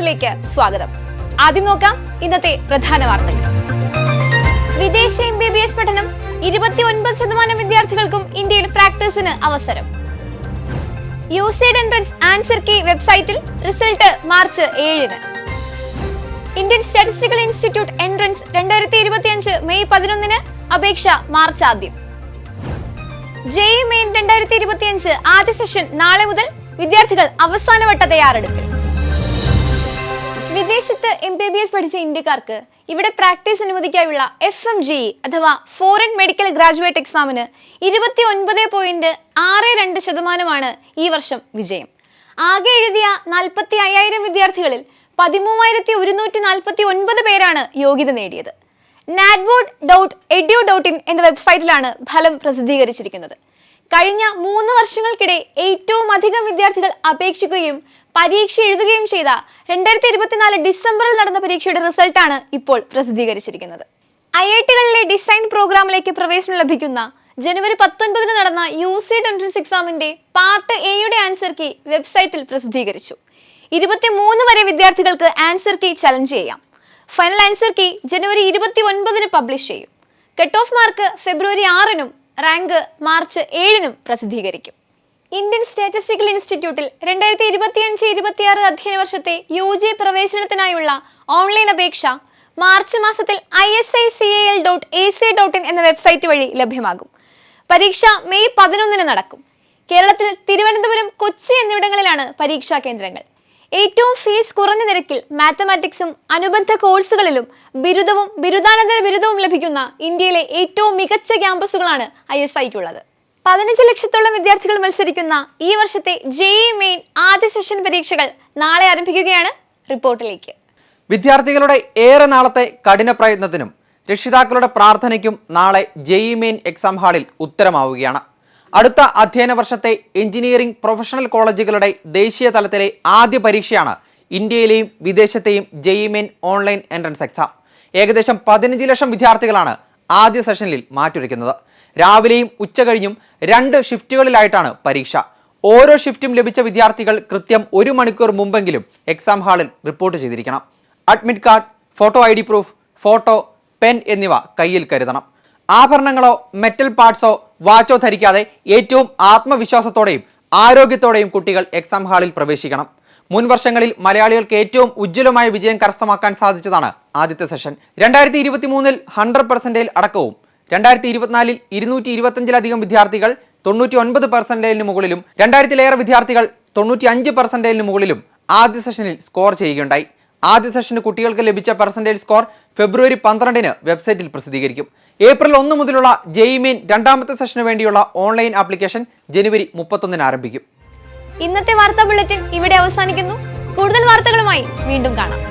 ന്യൂസിലേക്ക് സ്വാഗതം. ആദ്യം നോക്കാം ഇന്നത്തെ പ്രധാന വാർത്തകൾ. വിദേശ MBBS പഠനം 29% വിദ്യാർത്ഥികൾക്കും ഇന്ത്യയിൽ പ്രാക്ടീസിന് അവസരം. UCED എൻട്രൻസ് ആൻസർ കീ വെബ്സൈറ്റിൽ റിസൾട്ട് മാർച്ച് 7-ന്. Indian Statistical Institute entrance 2025 May 11-ന്, അപേക്ഷ മാർച്ച് 1. JEE മെയിൻ 2025 ആദ്യ സെഷൻ നാളെ മുതൽ, വിദ്യാർത്ഥികൾ അവസാനവട്ട തയ്യാറെടുപ്പിൽ. വിദേശത്ത് MBBS പഠിച്ച ഇന്ത്യക്കാർക്ക് ഇവിടെ പ്രാക്ടീസ് അനുമതിക്കായുള്ള FMGE അഥവാ ഫോറിൻ മെഡിക്കൽ ഗ്രാജുവേറ്റ് എക്സാമിന് 29.62% ഈ വർഷം വിജയം. ആകെ എഴുതിയ 45,000 വിദ്യാർത്ഥികളിൽ 13,149 പേരാണ് യോഗ്യത നേടിയത്. natboard.edu.in എന്ന വെബ്സൈറ്റിലാണ് ഫലം പ്രസിദ്ധീകരിച്ചിരിക്കുന്നത്. കഴിഞ്ഞ 3 വർഷങ്ങൾക്കിടെ ഏറ്റവും അധികം വിദ്യാർത്ഥികൾ അപേക്ഷിക്കുകയും പരീക്ഷ എഴുതുകയും ചെയ്ത 2024 ഡിസംബറിൽ നടന്ന പരീക്ഷയുടെ റിസൾട്ടാണ് ഇപ്പോൾ പ്രസിദ്ധീകരിച്ചിരിക്കുന്നത്. IIT-കളിലെ ഡിസൈൻ പ്രോഗ്രാമിലേക്ക് പ്രവേശനം ലഭിക്കുന്ന ജനുവരി 19-ന് നടന്ന UCED എൻട്രൻസ് എക്സാമിന്റെ പാർട്ട് എയുടെ ആൻസർ കീ വെബ്സൈറ്റിൽ പ്രസിദ്ധീകരിച്ചു. 23 വരെ വിദ്യാർത്ഥികൾക്ക് ആൻസർ കീ ചലഞ്ച് ചെയ്യാം. ഫൈനൽ ആൻസർ കീ ജനുവരി 29-ന് പബ്ലിഷ് ചെയ്യും. കട്ട് ഓഫ് മാർക്ക് ഫെബ്രുവരി 6-നും റാങ്ക് മാർച്ച് 7-നും പ്രസിദ്ധീകരിക്കും. ഇന്ത്യൻ സ്റ്റാറ്റിസ്റ്റിക്കൽ ഇൻസ്റ്റിറ്റ്യൂട്ടിൽ 2025-26 അധ്യയന വർഷത്തെ UG പ്രവേശനത്തിനായുള്ള ഓൺലൈൻ അപേക്ഷ മാർച്ച് മാസത്തിൽ isical.ac.in എന്ന വെബ്സൈറ്റ് വഴി ലഭ്യമാകും. പരീക്ഷ മെയ് 11-ന് നടക്കും. കേരളത്തിൽ തിരുവനന്തപുരം, കൊച്ചി എന്നിവിടങ്ങളിലാണ് പരീക്ഷാ കേന്ദ്രങ്ങൾ. ഏറ്റവും ഫീസ് കുറഞ്ഞ നിരക്കിൽ മാത്തമാറ്റിക്സും അനുബന്ധ കോഴ്സുകളിലും ബിരുദവും ബിരുദാനന്തര ബിരുദവും ലഭിക്കുന്ന ഇന്ത്യയിലെ ഏറ്റവും മികച്ച ക്യാമ്പസുകളാണ് ISIക്കുള്ളത്. 15 ലക്ഷത്തോളം വിദ്യാർത്ഥികൾ മത്സരിക്കുന്ന ഈ വർഷത്തെ JEE മെയിൻ ആദ്യ സെഷൻ പരീക്ഷകൾ നാളെ ആരംഭിക്കുകയാണ്. റിപ്പോർട്ടിലേക്ക്. വിദ്യാർത്ഥികളുടെ ഏറെ നാളത്തെ കഠിന പ്രയത്നത്തിനും രക്ഷിതാക്കളുടെ പ്രാർത്ഥനയ്ക്കും നാളെ JEE മെയിൻ എക്സാം ഹാളിൽ ഉത്തരമാവുകയാണ്. അടുത്ത അധ്യയന വർഷത്തെ എഞ്ചിനീയറിംഗ് പ്രൊഫഷണൽ കോളേജുകളുടെ ദേശീയ തലത്തിലെ ആദ്യ പരീക്ഷയാണ് ഇന്ത്യയിലെയും വിദേശത്തെയും JEE main online entrance exam. ഏകദേശം 15 ലക്ഷം വിദ്യാർത്ഥികളാണ് ആദ്യ സെഷനിൽ മാറ്റുരയ്ക്കുന്നത്. രാവിലെയും ഉച്ചകഴിഞ്ഞും 2 ഷിഫ്റ്റുകളിലായിട്ടാണ് പരീക്ഷ. ഓരോ ഷിഫ്റ്റും ലഭിച്ച വിദ്യാർത്ഥികൾ കൃത്യം 1 മണിക്കൂർ മുമ്പെങ്കിലും എക്സാം ഹാളിൽ റിപ്പോർട്ട് ചെയ്തിരിക്കണം. Admit card, photo ID proof, photo, pen എന്നിവ കയ്യിൽ കരുതണം. ആഭരണങ്ങളോ മെറ്റൽ പാർട്സോ വാച്ചോ ധരിക്കാതെ ഏറ്റവും ആത്മവിശ്വാസത്തോടെയും ആരോഗ്യത്തോടെയും കുട്ടികൾ എക്സാം ഹാളിൽ പ്രവേശിക്കണം. മുൻ വർഷങ്ങളിൽ മലയാളികൾക്ക് ഏറ്റവും ഉജ്ജ്വലമായ വിജയം കരസ്ഥമാക്കാൻ സാധിച്ചതാണ് ആദ്യത്തെ സെഷൻ. 2023-ൽ 100% അടക്കവും 2024-ൽ 225-ലധികം വിദ്യാർത്ഥികൾ 99%-ന് മുകളിലും 2000-ലേറെ വിദ്യാർത്ഥികൾ 95%-ന് മുകളിലും ആദ്യ സെഷനിൽ സ്കോർ ചെയ്യുകയുണ്ടായി. ആദ്യ സെഷന് കുട്ടികൾക്ക് ലഭിച്ച പെർസെന്റേജ് സ്കോർ ഫെബ്രുവരി 12-ന് വെബ്സൈറ്റിൽ പ്രസിദ്ധീകരിക്കും. ഏപ്രിൽ 1 മുതലുള്ള JEE മെയിൻ രണ്ടാമത്തെ സെഷന് വേണ്ടിയുള്ള ഓൺലൈൻ ആപ്ലിക്കേഷൻ ജനുവരി 31-ന് ആരംഭിക്കും. ഇന്നത്തെ വാർത്താ ബുള്ളറ്റിൻ ഇവിടെ അവസാനിക്കുന്നു. കൂടുതൽ വാർത്തകളുമായി വീണ്ടും കാണാം.